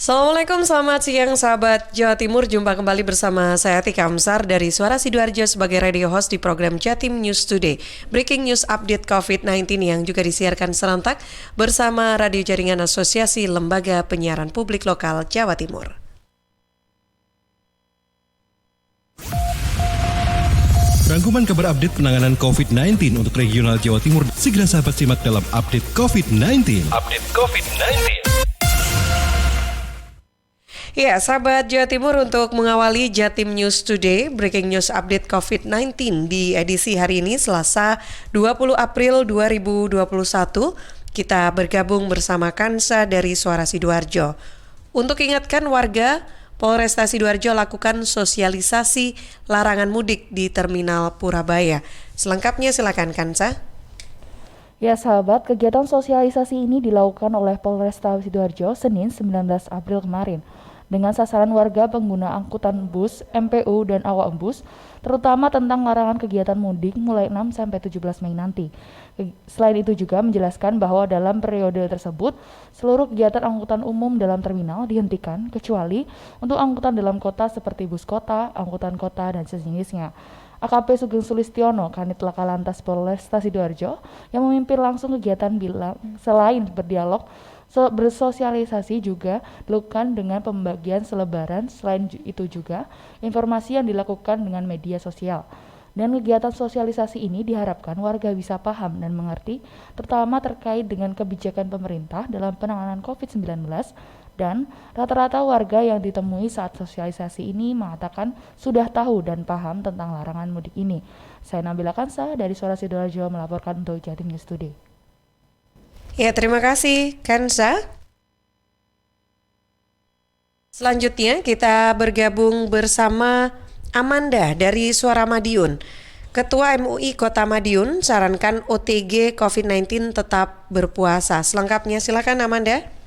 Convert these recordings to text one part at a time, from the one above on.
Assalamualaikum, selamat siang sahabat Jawa Timur. Jumpa kembali bersama saya Tika Amsar dari Suara Sidoarjo sebagai radio host di program Jatim News Today. Breaking news update COVID-19 yang juga disiarkan serentak bersama radio jaringan Asosiasi Lembaga Penyiaran Publik Lokal Jawa Timur. Rangkuman kabar update penanganan COVID-19 untuk regional Jawa Timur segera sahabat simak dalam update COVID-19. Ya, sahabat Jawa Timur, untuk mengawali Jatim News Today, breaking news update COVID-19 di edisi hari ini, Selasa 20 April 2021, kita bergabung bersama Kansa dari Suara Sidoarjo. Untuk ingatkan warga, Polresta Sidoarjo lakukan sosialisasi larangan mudik di Terminal Purabaya. Selengkapnya silakan Kansa. Ya sahabat, kegiatan sosialisasi ini dilakukan oleh Polresta Sidoarjo Senin 19 April kemarin dengan sasaran warga pengguna angkutan bus, MPU, dan awak bus, terutama tentang larangan kegiatan mudik mulai 6 sampai 17 Mei nanti. Selain itu juga menjelaskan bahwa dalam periode tersebut, seluruh kegiatan angkutan umum dalam terminal dihentikan kecuali untuk angkutan dalam kota seperti bus kota, angkutan kota, dan sejenisnya. AKP Sugeng Sulistiono, Kanit Laka Lantas Polresta Sidoarjo, yang memimpin langsung kegiatan bilang, selain berdialog, bersosialisasi juga dilakukan dengan pembagian selebaran. Selain itu juga informasi yang dilakukan dengan media sosial. Dan kegiatan sosialisasi ini diharapkan warga bisa paham dan mengerti, terutama terkait dengan kebijakan pemerintah dalam penanganan COVID-19. Dan rata-rata warga yang ditemui saat sosialisasi ini mengatakan sudah tahu dan paham tentang larangan mudik ini. Saya Nabila Kansa dari Suara Sidoarjo melaporkan untuk Jatim News Today. Ya, terima kasih Kansa. Selanjutnya kita bergabung bersama Amanda dari Suara Madiun. Ketua MUI Kota Madiun sarankan OTG COVID-19 tetap berpuasa. Selengkapnya silakan Amanda.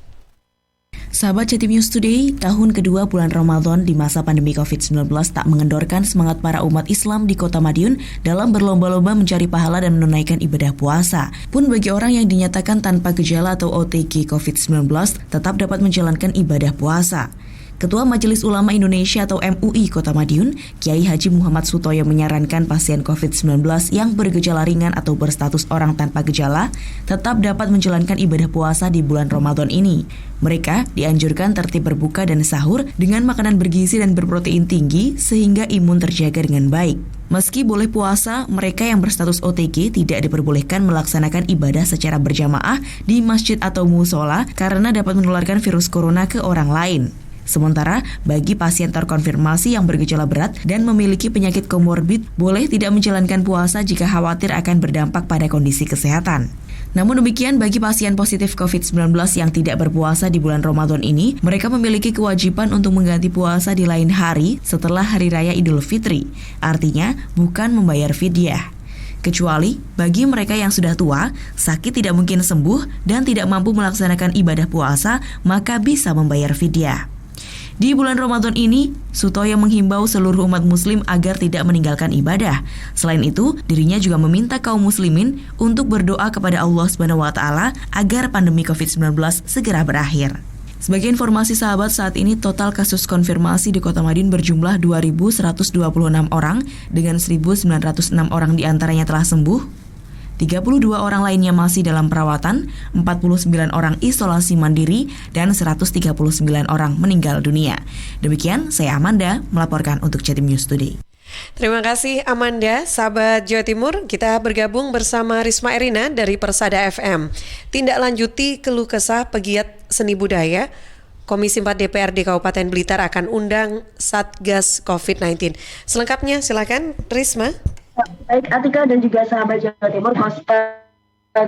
Sahabat Jatim News Today, tahun kedua bulan Ramadan di masa pandemi COVID-19 tak mengendorkan semangat para umat Islam di Kota Madiun dalam berlomba-lomba mencari pahala dan menunaikan ibadah puasa. Pun bagi orang yang dinyatakan tanpa gejala atau OTG COVID-19 tetap dapat menjalankan ibadah puasa. Ketua Majelis Ulama Indonesia atau MUI Kota Madiun, Kiai Haji Muhammad Sutoyo menyarankan pasien COVID-19 yang bergejala ringan atau berstatus orang tanpa gejala tetap dapat menjalankan ibadah puasa di bulan Ramadan ini. Mereka dianjurkan tertib berbuka dan sahur dengan makanan bergizi dan berprotein tinggi sehingga imun terjaga dengan baik. Meski boleh puasa, mereka yang berstatus OTG tidak diperbolehkan melaksanakan ibadah secara berjamaah di masjid atau musola karena dapat menularkan virus corona ke orang lain. Sementara, bagi pasien terkonfirmasi yang bergejala berat dan memiliki penyakit komorbid, boleh tidak menjalankan puasa jika khawatir akan berdampak pada kondisi kesehatan. Namun demikian, bagi pasien positif COVID-19 yang tidak berpuasa di bulan Ramadan ini, mereka memiliki kewajiban untuk mengganti puasa di lain hari setelah Hari Raya Idul Fitri. Artinya, bukan membayar fidyah. Kecuali bagi mereka yang sudah tua, sakit tidak mungkin sembuh, dan tidak mampu melaksanakan ibadah puasa, maka bisa membayar fidyah. Di bulan Ramadan ini, Sutoyo menghimbau seluruh umat muslim agar tidak meninggalkan ibadah. Selain itu, dirinya juga meminta kaum muslimin untuk berdoa kepada Allah SWT agar pandemi COVID-19 segera berakhir. Sebagai informasi sahabat, saat ini total kasus konfirmasi di Kota Madiun berjumlah 2.126 orang, dengan 1.906 orang diantaranya telah sembuh. 32 orang lainnya masih dalam perawatan, 49 orang isolasi mandiri, dan 139 orang meninggal dunia. Demikian, saya Amanda melaporkan untuk Jatim News Today. Terima kasih Amanda. Sahabat Jawa Timur, kita bergabung bersama Risma Erina dari Persada FM. Tindak lanjuti keluh kesah pegiat seni budaya, Komisi 4 DPRD Kabupaten Blitar akan undang Satgas COVID-19. Selengkapnya silakan Risma. Baik Atika dan juga sahabat Jawa Timur,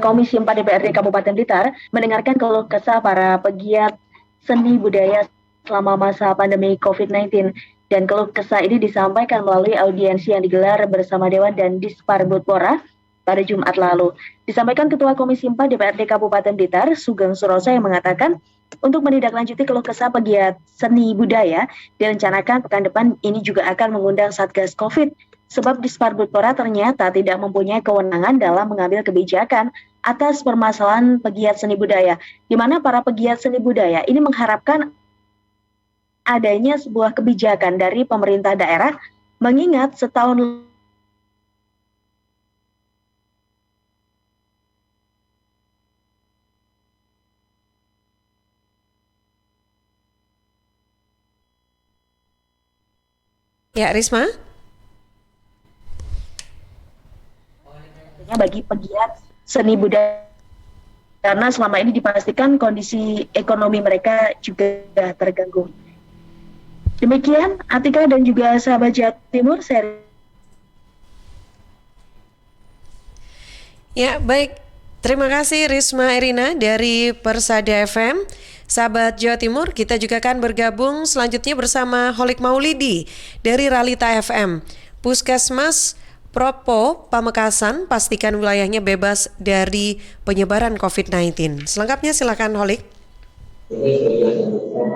Komisi 4 DPRD Kabupaten Blitar mendengarkan keluh kesah para pegiat seni budaya selama masa pandemi COVID-19. Dan keluh kesah ini disampaikan melalui audiensi yang digelar bersama Dewan dan Disparbudpora pada Jumat lalu. Disampaikan Ketua Komisi 4 DPRD Kabupaten Blitar, Sugeng Suroso, yang mengatakan untuk menindaklanjuti keluh kesah pegiat seni budaya, direncanakan pekan depan ini juga akan mengundang Satgas COVID. Sebab Disparbudpora ternyata tidak mempunyai kewenangan dalam mengambil kebijakan atas permasalahan pegiat seni budaya, di mana para pegiat seni budaya ini mengharapkan adanya sebuah kebijakan dari pemerintah daerah, mengingat setahun Ya, Risma? bagi pegiat seni budaya, karena selama ini dipastikan kondisi ekonomi mereka juga terganggu. Demikian Atika dan juga sahabat Jawa Timur, saya. Ya, baik. Terima kasih Risma Erina dari Persada FM. Sahabat Jawa Timur, kita juga akan bergabung selanjutnya bersama Holik Maulidi dari Realita FM. Puskesmas Propo Pamekasan pastikan wilayahnya bebas dari penyebaran COVID-19. Selengkapnya silakan Holik.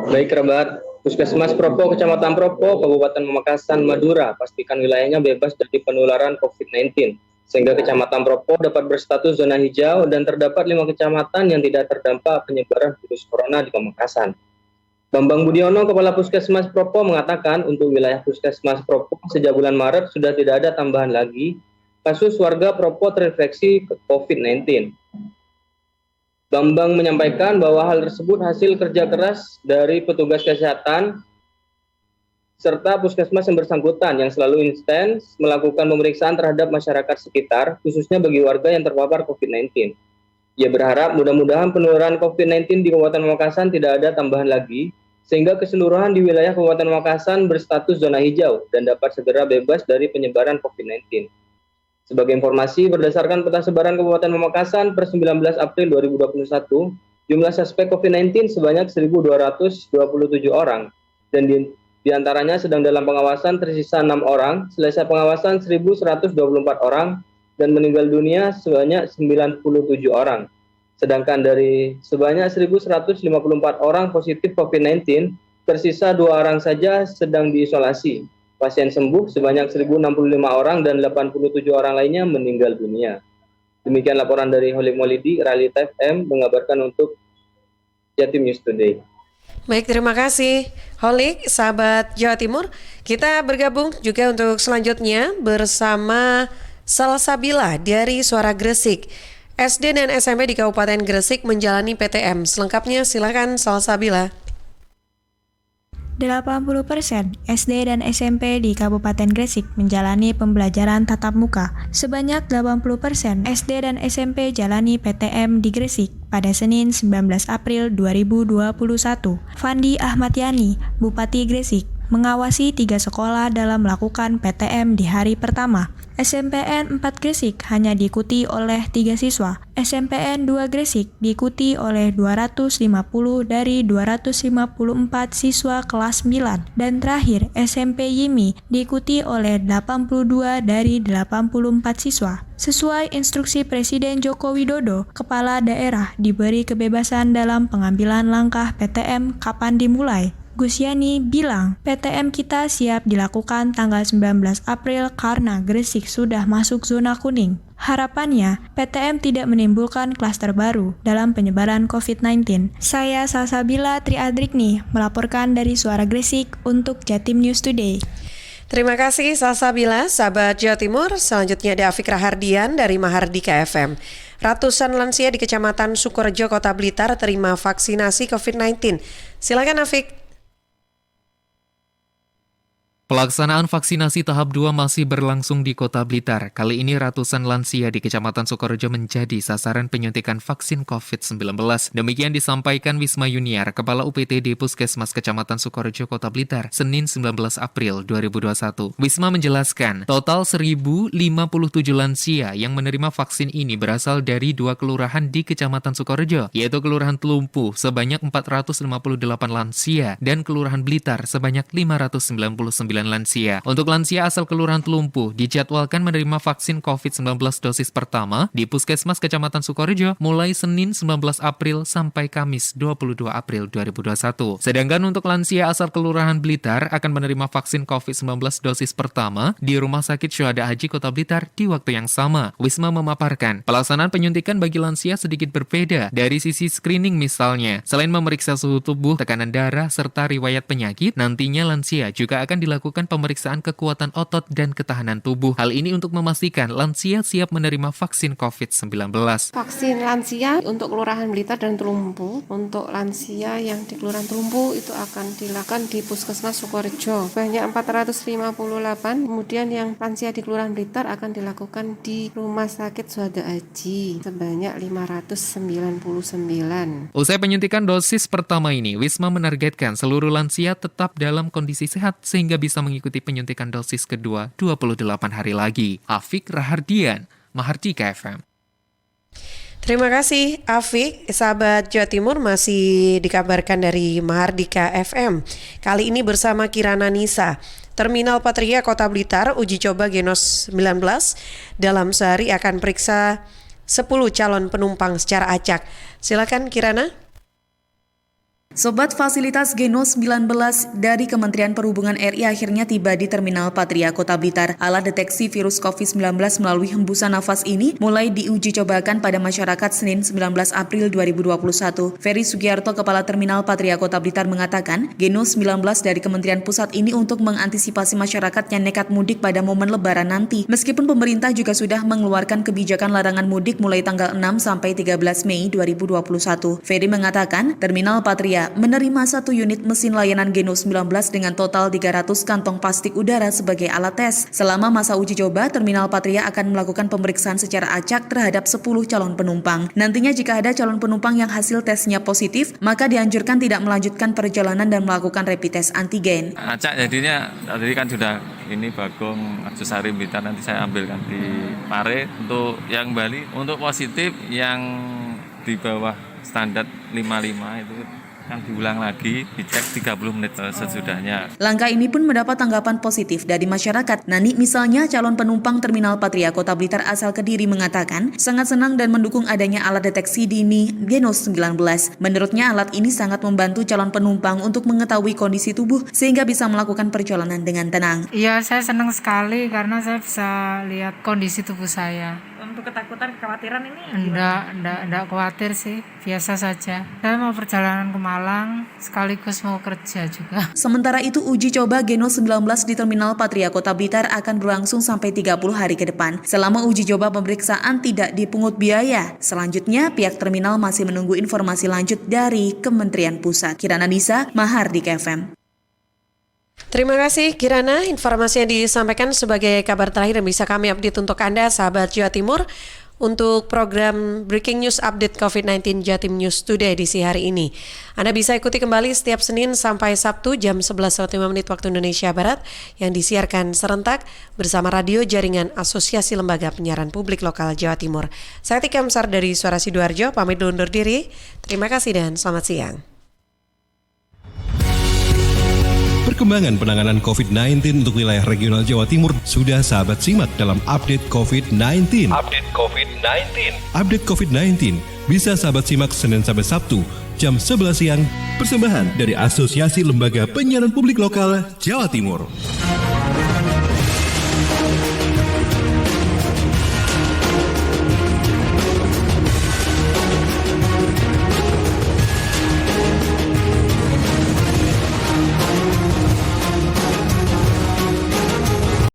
Baik kerabat, Puskesmas Propo, Kecamatan Propo, Kabupaten Pamekasan, Madura, pastikan wilayahnya bebas dari penularan COVID-19. Sehingga Kecamatan Propo dapat berstatus zona hijau dan terdapat 5 kecamatan yang tidak terdampak penyebaran virus corona di Pamekasan. Bambang Budiono, Kepala Puskesmas Propo mengatakan untuk wilayah Puskesmas Propo sejak bulan Maret sudah tidak ada tambahan lagi kasus warga Propo terinfeksi COVID-19. Bambang menyampaikan bahwa hal tersebut hasil kerja keras dari petugas kesehatan serta puskesmas yang bersangkutan yang selalu intens melakukan pemeriksaan terhadap masyarakat sekitar, khususnya bagi warga yang terpapar COVID-19. Ia berharap mudah-mudahan penularan COVID-19 di Kabupaten Pamekasan tidak ada tambahan lagi, sehingga keseluruhan di wilayah Kabupaten Pamekasan berstatus zona hijau dan dapat segera bebas dari penyebaran COVID-19. Sebagai informasi, berdasarkan peta sebaran Kabupaten Pamekasan per 19 April 2021, jumlah suspek COVID-19 sebanyak 1.227 orang, dan di antaranya sedang dalam pengawasan tersisa 6 orang, selesai pengawasan 1.124 orang, dan meninggal dunia sebanyak 97 orang. Sedangkan dari sebanyak 1.154 orang positif COVID-19, tersisa 2 orang saja sedang diisolasi. Pasien sembuh sebanyak 1.065 orang dan 87 orang lainnya meninggal dunia. Demikian laporan dari Holik Maulidi, Realita FM mengabarkan untuk Jatim News Today. Baik, terima kasih Holik, sahabat Jawa Timur. Kita bergabung juga untuk selanjutnya bersama Salsabila dari Suara Gresik. SD dan SMP di Kabupaten Gresik menjalani PTM. Selengkapnya silakan Salsabila. 80% SD dan SMP di Kabupaten Gresik menjalani pembelajaran tatap muka. Sebanyak 80% SD dan SMP jalani PTM di Gresik pada Senin 19 April 2021. Fandi Ahmad Yani, Bupati Gresik, mengawasi 3 sekolah dalam melakukan PTM di hari pertama. SMPN 4 Gresik hanya diikuti oleh 3 siswa. SMPN 2 Gresik diikuti oleh 250 dari 254 siswa kelas 9. Dan terakhir, SMP Yimi diikuti oleh 82 dari 84 siswa. Sesuai instruksi Presiden Joko Widodo, kepala daerah diberi kebebasan dalam pengambilan langkah PTM kapan dimulai. Gus Yani bilang, PTM kita siap dilakukan tanggal 19 April karena Gresik sudah masuk zona kuning. Harapannya, PTM tidak menimbulkan klaster baru dalam penyebaran COVID-19. Saya Salsabila Triadrikni melaporkan dari Suara Gresik untuk Jatim News Today. Terima kasih Salsabila, sahabat Jawa Timur. Selanjutnya ada Afik Rahardian dari Mahardika FM. Ratusan lansia di Kecamatan Sukorejo, Kota Blitar terima vaksinasi COVID-19. Silakan Afik. Pelaksanaan vaksinasi tahap 2 masih berlangsung di Kota Blitar. Kali ini ratusan lansia di Kecamatan Sukorejo menjadi sasaran penyuntikan vaksin COVID-19. Demikian disampaikan Wisma Yuniar, Kepala UPTD Puskesmas Kecamatan Sukorejo, Kota Blitar, Senin 19 April 2021. Wisma menjelaskan, total 1.057 lansia yang menerima vaksin ini berasal dari 2 kelurahan di Kecamatan Sukorejo, yaitu Kelurahan Telumpuh sebanyak 458 lansia dan Kelurahan Blitar sebanyak 599 lansia. Untuk lansia asal Kelurahan Telumpuh, dijadwalkan menerima vaksin COVID-19 dosis pertama di Puskesmas Kecamatan Sukorejo mulai Senin 19 April sampai Kamis 22 April 2021. Sedangkan untuk lansia asal Kelurahan Blitar akan menerima vaksin COVID-19 dosis pertama di Rumah Sakit Syuhada Haji Kota Blitar di waktu yang sama. Wisma memaparkan, pelaksanaan penyuntikan bagi lansia sedikit berbeda dari sisi screening misalnya. Selain memeriksa suhu tubuh, tekanan darah, serta riwayat penyakit, nantinya lansia juga akan dilakukan pemeriksaan kekuatan otot dan ketahanan tubuh. Hal ini untuk memastikan lansia siap menerima vaksin COVID-19. Vaksin lansia untuk Kelurahan Blitar dan Telumpuh. Untuk lansia yang di Kelurahan Telumpuh itu akan dilakukan di Puskesmas Sukorejo. Banyak 458. Kemudian yang lansia di Kelurahan Blitar akan dilakukan di Rumah Sakit Syuhada Haji sebanyak 599. Usai penyuntikan dosis pertama ini, Wisma menargetkan seluruh lansia tetap dalam kondisi sehat sehingga bisa mengikuti penyuntikan dosis kedua 28 hari lagi. Afik Rahardian, Mahardika FM. Terima kasih Afik, sahabat Jawa Timur masih dikabarkan dari Mahardika FM. Kali ini bersama Kirana Nisa. Terminal Patria Kota Blitar uji coba Genos 19 dalam sehari akan periksa 10 calon penumpang secara acak. Silakan Kirana. Sobat, fasilitas Genos 19 dari Kementerian Perhubungan RI akhirnya tiba di Terminal Patria Kota Blitar. Alat deteksi virus COVID-19 melalui hembusan nafas ini mulai diuji cobakan pada masyarakat Senin 19 April 2021. Ferry Sugiarto, Kepala Terminal Patria Kota Blitar mengatakan, Genos 19 dari Kementerian Pusat ini untuk mengantisipasi masyarakat yang nekat mudik pada momen Lebaran nanti. Meskipun pemerintah juga sudah mengeluarkan kebijakan larangan mudik mulai tanggal 6 sampai 13 Mei 2021. Ferry mengatakan, Terminal Patria menerima 1 unit mesin layanan Genos 19 dengan total 300 kantong plastik udara sebagai alat tes. Selama masa uji coba, Terminal Patria akan melakukan pemeriksaan secara acak terhadap 10 calon penumpang. Nantinya jika ada calon penumpang yang hasil tesnya positif, maka dianjurkan tidak melanjutkan perjalanan dan melakukan rapid test antigen. Acak jadinya, tadi kan sudah ini Bagong, Aksesoris Blitar, nanti saya ambilkan di Pare. Untuk yang Bali, untuk positif yang di bawah standar 55 itu kan diulang lagi, dicek 30 menit sesudahnya. Langkah ini pun mendapat tanggapan positif dari masyarakat. Nani misalnya, calon penumpang Terminal Patria Kota Blitar asal Kediri mengatakan sangat senang dan mendukung adanya alat deteksi dini Genos 19. Menurutnya alat ini sangat membantu calon penumpang untuk mengetahui kondisi tubuh sehingga bisa melakukan perjalanan dengan tenang. Iya, saya senang sekali karena saya bisa lihat kondisi tubuh saya. Untuk ketakutan, kekhawatiran ini? Enggak khawatir sih, biasa saja. Saya mau perjalanan ke Malang, sekaligus mau kerja juga. Sementara itu, uji coba Genos 19 di Terminal Patria Kota Blitar akan berlangsung sampai 30 hari ke depan. Selama uji coba pemeriksaan tidak dipungut biaya. Selanjutnya, pihak terminal masih menunggu informasi lanjut dari Kementerian Pusat. Kirana Nisa, Mahardika FM. Terima kasih Kirana, informasi yang disampaikan sebagai kabar terakhir yang bisa kami update untuk Anda sahabat Jawa Timur untuk program Breaking News Update COVID-19 Jatim News Today edisi hari ini. Anda bisa ikuti kembali setiap Senin sampai Sabtu jam 11.05 waktu Indonesia Barat yang disiarkan serentak bersama radio jaringan Asosiasi Lembaga Penyiaran Publik Lokal Jawa Timur. Saya Tika Amsar dari Suara Sidoarjo, pamit undur diri. Terima kasih dan selamat siang. Perkembangan penanganan COVID-19 untuk wilayah regional Jawa Timur sudah sahabat simak dalam Update COVID-19. Update COVID-19 bisa sahabat simak Senin sampai Sabtu jam 11 siang. Persembahan dari Asosiasi Lembaga Penyiaran Publik Lokal Jawa Timur.